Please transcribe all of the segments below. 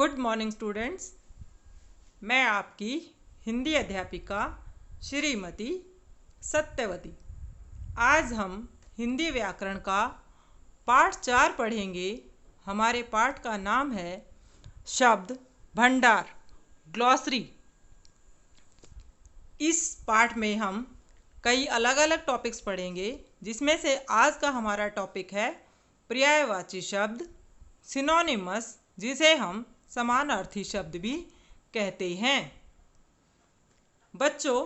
Good morning students. मैं आपकी हिंदी अध्यापिका श्रीमती सत्यवती। आज हम हिंदी व्याकरण का पाठ 4 पढ़ेंगे। हमारे पाठ का नाम है शब्द भंडार, ग्लॉसरी। इस पाठ में हम कई अलग अलग टॉपिक्स पढ़ेंगे, जिसमें से आज का हमारा टॉपिक है पर्यायवाची शब्द, सिनोनिमस, जिसे हम समानार्थी शब्द भी कहते हैं। बच्चों,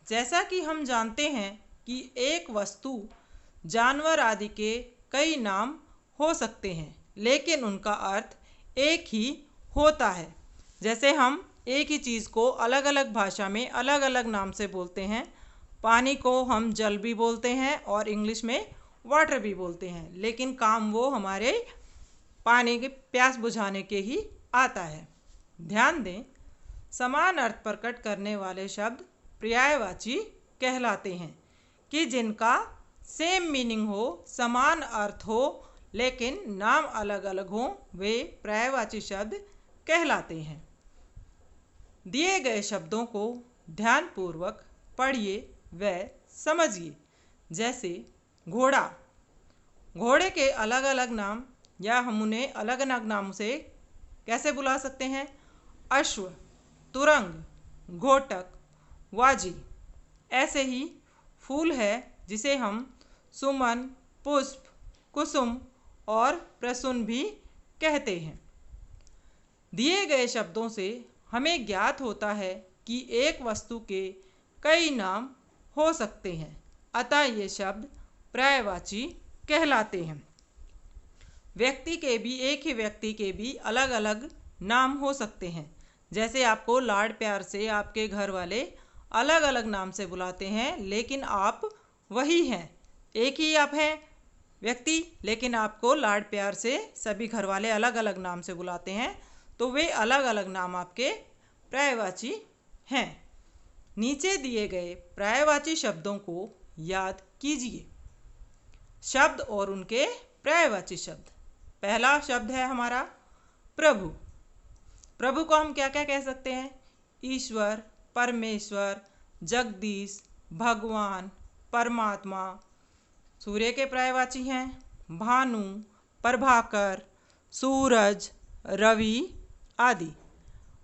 जैसा कि हम जानते हैं कि एक वस्तु, जानवर आदि के कई नाम हो सकते हैं, लेकिन उनका अर्थ एक ही होता है। जैसे हम एक ही चीज़ को अलग अलग भाषा में अलग अलग नाम से बोलते हैं। पानी को हम जल भी बोलते हैं और इंग्लिश में वाटर भी बोलते हैं, लेकिन काम वो हमारे पानी की प्यास बुझाने के ही आता है। ध्यान दें, समान अर्थ प्रकट करने वाले शब्द पर्यायवाची कहलाते हैं कि जिनका सेम मीनिंग हो, समान अर्थ हो, लेकिन नाम अलग अलग हो, वे पर्यायवाची शब्द कहलाते हैं। दिए गए शब्दों को ध्यानपूर्वक पढ़िए व समझिए। जैसे घोड़ा, घोड़े के अलग अलग नाम या हम उन्हें अलग अलग नाम से कैसे बुला सकते हैं? अश्व, तुरंग, घोटक, वाजी। ऐसे ही फूल है जिसे हम सुमन, पुष्प, कुसुम और प्रसून भी कहते हैं। दिए गए शब्दों से हमें ज्ञात होता है कि एक वस्तु के कई नाम हो सकते हैं, अतः ये शब्द पर्यायवाची कहलाते हैं। व्यक्ति के भी, एक ही व्यक्ति के भी अलग अलग नाम हो सकते हैं। जैसे आपको लाड प्यार से आपके घर वाले अलग अलग नाम से बुलाते हैं, लेकिन आप वही हैं, एक ही आप हैं व्यक्ति, लेकिन आपको लाड प्यार से सभी घर वाले अलग अलग नाम से बुलाते हैं, तो वे अलग अलग नाम आपके पर्यायवाची हैं। नीचे दिए गए पर्यायवाची शब्दों को याद कीजिए। शब्द और उनके पर्यायवाची शब्द। पहला शब्द है हमारा प्रभु। प्रभु को हम क्या क्या कह सकते हैं? ईश्वर, परमेश्वर, जगदीश, भगवान, परमात्मा। सूर्य के पर्यायवाची हैं भानु, प्रभाकर, सूरज, रवि आदि।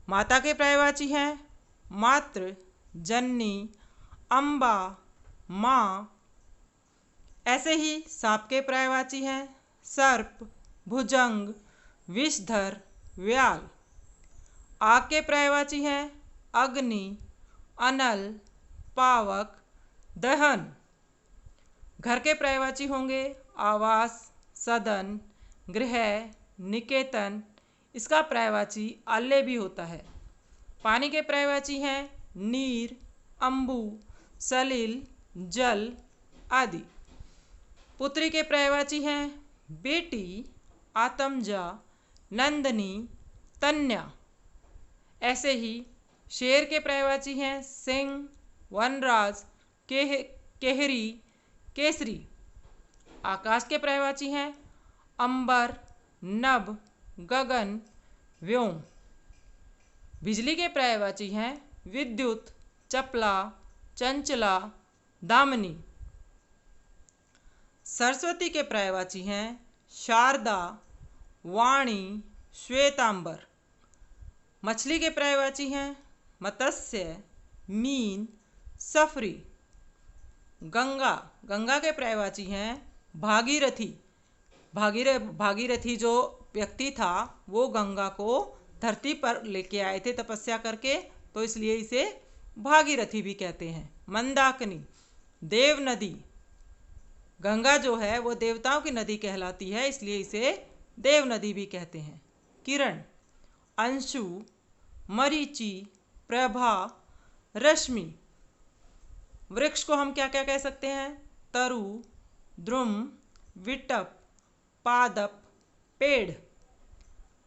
माता के पर्यायवाची हैं मातृ, जननी, अम्बा, माँ। ऐसे ही सांप के पर्यायवाची हैं सर्प, भुजंग, विषधर, व्याल। आग के पर्यायवाची हैं अग्नि, अनल, पावक, दहन। घर के पर्यायवाची होंगे आवास, सदन, गृह, निकेतन। इसका पर्यायवाची आल्य भी होता है। पानी के पर्यायवाची हैं नीर, अम्बु, सलिल, जल आदि। पुत्री के पर्यायवाची हैं बेटी, आतमजा, नंदनी, तन्या। ऐसे ही शेर के पर्यायवाची हैं सिंह, वनराज, केहरी, केसरी। आकाश के पर्यायवाची हैं अंबर, नभ, गगन, व्योम। बिजली के पर्यायवाची हैं विद्युत, चपला, चंचला, दामिनी। सरस्वती के पर्यायवाची हैं शारदा, वाणी, श्वेतांबर। मछली के पर्यायवाची हैं मत्स्य, मीन, सफरी। गंगा, गंगा के पर्यायवाची हैं भागीरथी। भागीरथी जो व्यक्ति था वो गंगा को धरती पर लेके आए थे तपस्या करके, तो इसलिए इसे भागीरथी भी कहते हैं। मंदाकिनी, देव नदी। गंगा जो है वो देवताओं की नदी कहलाती है, इसलिए इसे देव नदी भी कहते हैं। किरण, अंशु, मरीचि, प्रभा, रश्मि। वृक्ष को हम क्या क्या कह सकते हैं? तरु, द्रुम, विटप, पादप, पेड़।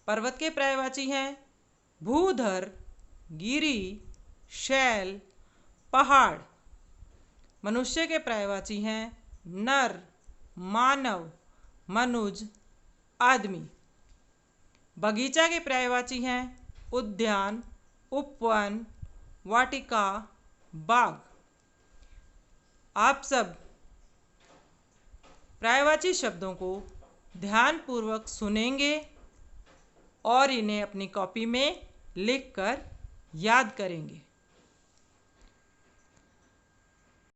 पर्वत के पर्यायवाची हैं भूधर, गिरि, शैल, पहाड़। मनुष्य के पर्यायवाची हैं नर, मानव, मनुज, आदमी। बगीचा के पर्यायवाची हैं उद्यान, उपवन, वाटिका, बाग। आप सब पर्यायवाची शब्दों को ध्यानपूर्वक सुनेंगे और इन्हें अपनी कॉपी में लिखकर याद करेंगे।